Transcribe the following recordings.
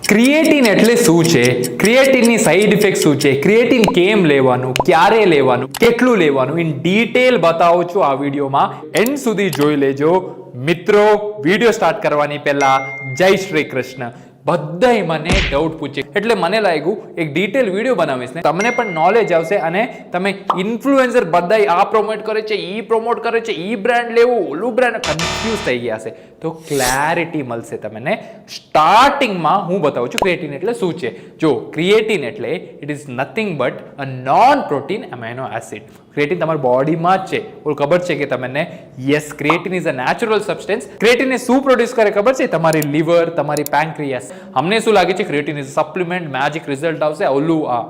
Creatine એટલે શું છે, ક્રિએટિનની સાઇડ ઇફેક્ટ શું છે, ક્રિએટિન કેમ લેવાનું, ક્યારે લેવાનું, કેટલું લેવાનું, ઇન ડિટેલ બતાવું છું આ વિડીયોમાં. એન્ડ સુધી જોઈ લેજો મિત્રો. વિડીયો સ્ટાર્ટ કરવાની પહેલા જય શ્રી કૃષ્ણ. બધાય મને ડાઉટ પૂછે એટલે મને લાગ્યું એક ડિટેલ વિડીયો બનાવીશ ને તમને પણ નોલેજ આવશે. અને તમે ઇન્ફ્લુએન્સર બધાય આ પ્રોમોટ કરે છે, ઈ પ્રોમોટ કરે છે, ઈ બ્રાન્ડ લેવું, ઓલું બ્રાન્ડ, કન્ફ્યુઝ થઈ ગયા છે તો ક્લેરિટી મળશે તમને. સ્ટાર્ટિંગમાં હું બતાવું છું ક્રિએટિન એટલે શું છે. જો ક્રિએટિન એટલે it is nothing but a non protein amino acid. Creatine તમારી બોડીમાં જ છે. ઓલું ખબર છે કે તમને? Yes, creatine is a natural substance. Creatine શું પ્રોડ્યુસ કરે ખબર છે? તમારી લીવર, તમારી પેન્ક્રિયાસ. અમને શું લાગે છે creatine is supplement, magic result આવશે, ઓલું આ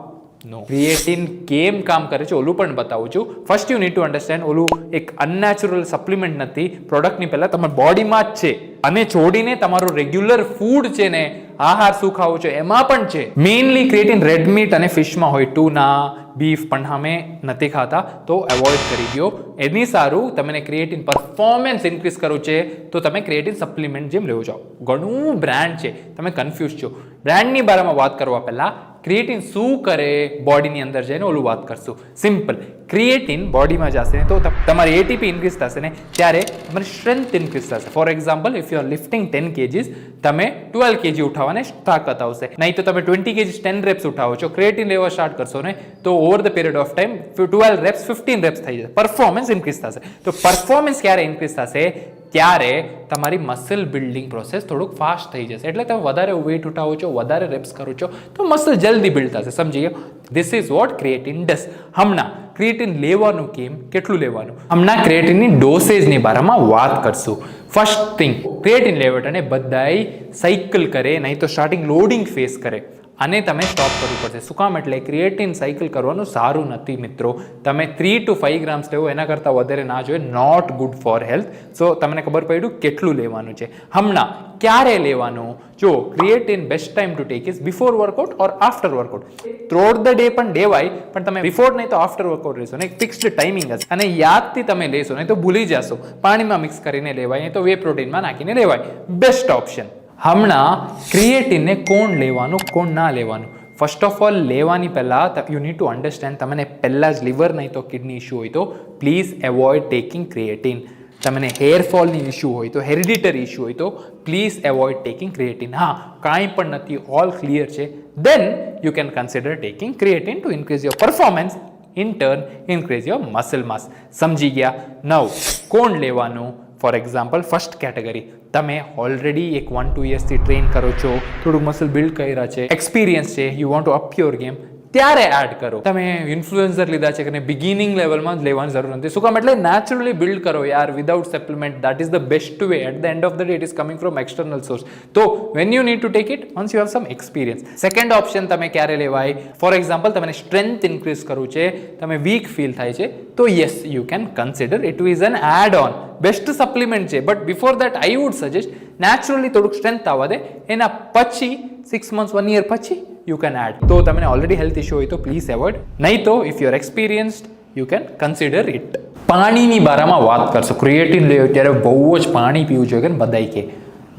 નો. ક્રિએટિન કેમ કામ કરે છે ઓલું પણ બતાવું છું. First you need to understand ઓલું એક અનનેચરલ સપ્લિમેન્ટ નથી. પ્રોડક્ટની પહેલા તમારી બોડીમાં જ છે. અને છોડીને તમારું રેગ્યુલર ફૂડ છે ને, આહાર શું ખાવો છો એમાં પણ છે. મેઇનલી ક્રિએટિન રેડ મીટ અને ફિશમાં હોય, ટૂના, બીફ, પણ અમે નથી ખાતા તો એવોઇડ કરી દો. એની સારું તમને ક્રિએટિન પરફોર્મન્સ ઇન્ક્રીઝ કરવું છે તો તમે ક્રિએટિન સપ્લિમેન્ટ જેમ લેવું જાઓ. ઘણું બ્રાન્ડ છે, તમે કન્ફ્યુઝ છો. બ્રાન્ડની બારામાં વાત કરવા પહેલા ક્રિએટિન શું કરે બોડીની અંદર જઈને ઓલું વાત કરશું. સિમ્પલ, ક્રિએટિન બોડીમાં જશે તો તમારી એટીપી ઇન્ક્રીઝ થશે ને ત્યારે તમારી સ્ટ્રેન્થ ઇન્ક્રીઝ થશે. For example, if you are lifting 10 kgs, તમે 12 kg ઉઠાવવાની તાકાત આવશે. નહીં તો તમે 20 kgs 10 reps ઉઠાવો છો, ક્રિએટિન લેવા સ્ટાર્ટ કરશો ને તો over the period of time 12 reps 15 reps થઈ જશે. પરફોર્મન્સ ઇન્ક્રીઝ થશે. તો પરફોર્મન્સ ક્યારે ઇન્ક્રીઝ થશે? ત્યારે તમારી મસલ બિલ્ડિંગ પ્રોસેસ થોડુંક ફાસ્ટ થઈ જશે. એટલે તમે વધારે વેઇટ ઉઠાવો છો, વધારે રેપ્સ કરો છો તો મસલ જલ્દી બિલ્ડ થશે. સમજી ગયો? This is what creatine does. હમણાં ક્રિએટિન લેવાનું કેમ, કેટલું લેવાનું, હમણાં ક્રિએટિનની ડોસેજની બારામાં વાત કરશું. ફર્સ્ટ થિંગ, ક્રિએટિન લેવટ અને બધાય સાયકલ કરે, નહીં તો સ્ટાર્ટિંગ લોડિંગ ફેસ કરે. આને તમે સ્ટોપ કરવું પડશે. શું કામ? એટલે ક્રિએટિન સાયકલ કરવાનું સારું નથી મિત્રો. તમે 3 to 5 ગ્રામ્સ લેવો, એના કરતાં વધારે ના જોઈએ. Not good for health. So તમને ખબર પડ્યું કેટલું લેવાનું છે. હમણાં ક્યારે લેવાનું? જો creatine best time to take is before workout or after workout. Throughout the day પણ લેવાય, પણ તમે બિફોર નહીં તો આફ્ટર વર્કઆઉટ લેશો ને. એક ફિક્સ્ડ ટાઈમિંગ હશે અને યાદથી તમે લેશો, નહીં તો ભૂલી જશો. પાણીમાં મિક્સ કરીને લેવાય, નહીં તો વે પ્રોટીનમાં નાખીને લેવાય. Best option. હમણાં ક્રિએટિનને કોણ લેવાનું, કોણ ના લેવાનું? ફર્સ્ટ ઓફ ઓલ, લેવાની પહેલાં યુ નીડ ટુ અન્ડરસ્ટેન્ડ તમને પહેલાં જ લીવર નહીં તો કિડની ઇશ્યુ હોય તો પ્લીઝ એવોઇડ ટેકિંગ ક્રિએટિન. તમને હેરફોલની ઇશ્યુ હોય તો, હેરિડિટરી ઇશ્યુ હોય તો પ્લીઝ એવોઇડ ટેકિંગ ક્રિએટિન. હા, કાંઈ પણ નથી, ઓલ ક્લિયર છે, then you can consider taking creatine to increase your performance, in turn increase your muscle mass. સમજી ગયા? નવ, કોણ લેવાનું? ફોર એક્ઝામ્પલ, ફર્સ્ટ કેટેગરી, તમે ઓલરેડી એક 1-2 યર્સથી ટ્રેન કરો છો, થોડું મસલ બિલ્ડ કર્યા છે, એક્સપિરિયન્સ છે, you want to up your game, ત્યારે એડ કરો. તમે ઇન્ફ્લુએન્સર લીધા છે કે બિગિનિંગ લેવલમાં જ લેવાની જરૂર નથી. શું કામ? એટલે નેચરલી બિલ્ડ કરો યાર, without supplement. That is the best way. At the end of the day it is coming from external source. તો when you need to take it once you have some experience. Second option તમે ક્યારે લેવાય? For example, તમને strength increase કરવું છે, તમે weak feel થાય છે તો yes, you can consider it is an add on. Best supplement છે, but before that I wood suggest naturally થોડુંક સ્ટ્રેન્થ આવવા દે. એના પછી 6 months 1 year પછી યુ કેન એડ. તો તમને ઓલરેડી હેલ્થ ઇશ્યુ હોય તો પ્લીઝ એવોઇડ. નહીં તો if you are experienced you can consider it. પાણીની બારામાં વાત કરશો. ક્રિએટિન લો ત્યારે બહુ જ પાણી પીવું જોઈએ કે બધાય કે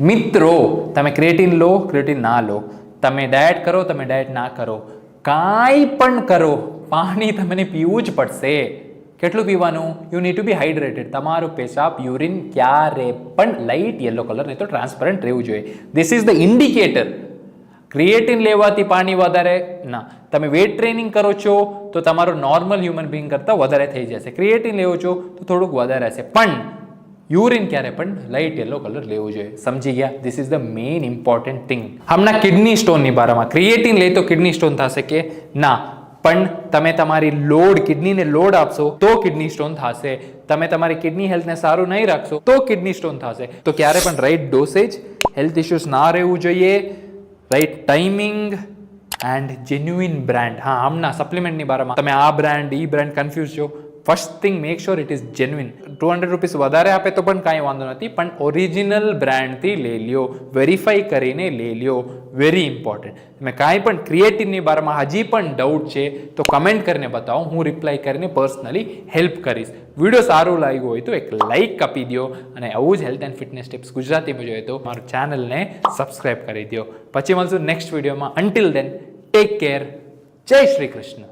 મિત્રો તમે ક્રિએટિન લો, ક્રિએટિન ના લો, તમે ડાયટ કરો, તમે ડાયટ ના કરો, કાંઈ પણ કરો, પાણી તમને પીવું જ પડશે. કેટલું પીવાનું? You need to be hydrated. તમારું પેશાબ, યુરિન ક્યારે પણ લાઇટ યલો કલર નહીં તો ટ્રાન્સપરન્ટ રહેવું જોઈએ. This is the indicator. Creatine લેવાથી પાણી વધારે ના. તમે વેટ ટ્રેનિંગ કરો છો તો તમારો નોર્મલ હ્યુમન બિંગ કરતાં વધારે થઈ જશે. ક્રિએટિન લેવો છો તો થોડુંક વધારે હશે, પણ યુરિન ક્યારે પણ લાઇટ યલો કલર લેવું જોઈએ. સમજી ગયા? This is the main important thing. હમણાં કિડની સ્ટોનની બારામાં, ક્રિએટિન લે તો કિડની સ્ટોન થશે કે ના? પણ તમે તમારી લોડ, કિડનીને લોડ આપશો તો કિડની સ્ટોન થશે. તમે તમારી કિડની હેલ્થને સારું નહીં રાખશો તો કિડની સ્ટોન થશે. તો ક્યારે પણ રાઈટ ડોસેજ, હેલ્થ ઇશ્યુઝ ના રહેવું જોઈએ, right timing and genuine brand. હા, હમણાં સપ્લિમેન્ટની બારામાં તમે આ બ્રાન્ડ, ઈ બ્રાન્ડ કન્ફ્યુઝ છો. First thing make sure it is genuine. 200 rupees વધારે આપે તો પણ કાંઈ વાંધો નથી, પણ ઓરિજિનલ બ્રાન્ડથી લઈ લ્યો, વેરીફાઈ કરીને લઈ લ્યો. Very important. તમે કાંઈ પણ ક્રિએટિનની બારમાં હજી પણ ડાઉટ છે તો કમેન્ટ કરીને બતાવો, હું રિપ્લાય કરીને પર્સનલી હેલ્પ કરીશ. વિડીયો સારું લાગ્યું હોય તો એક લાઇક આપી દો, અને આવું જ હેલ્થ એન્ડ ફિટનેસ ટિપ્સ ગુજરાતીમાં જોઈએ તો મારું ચેનલને સબસ્ક્રાઇબ કરી દો. પછી મળશું નેક્સ્ટ વિડીયોમાં. અન્ટિલ દેન ટેક કેર. જય શ્રી કૃષ્ણ.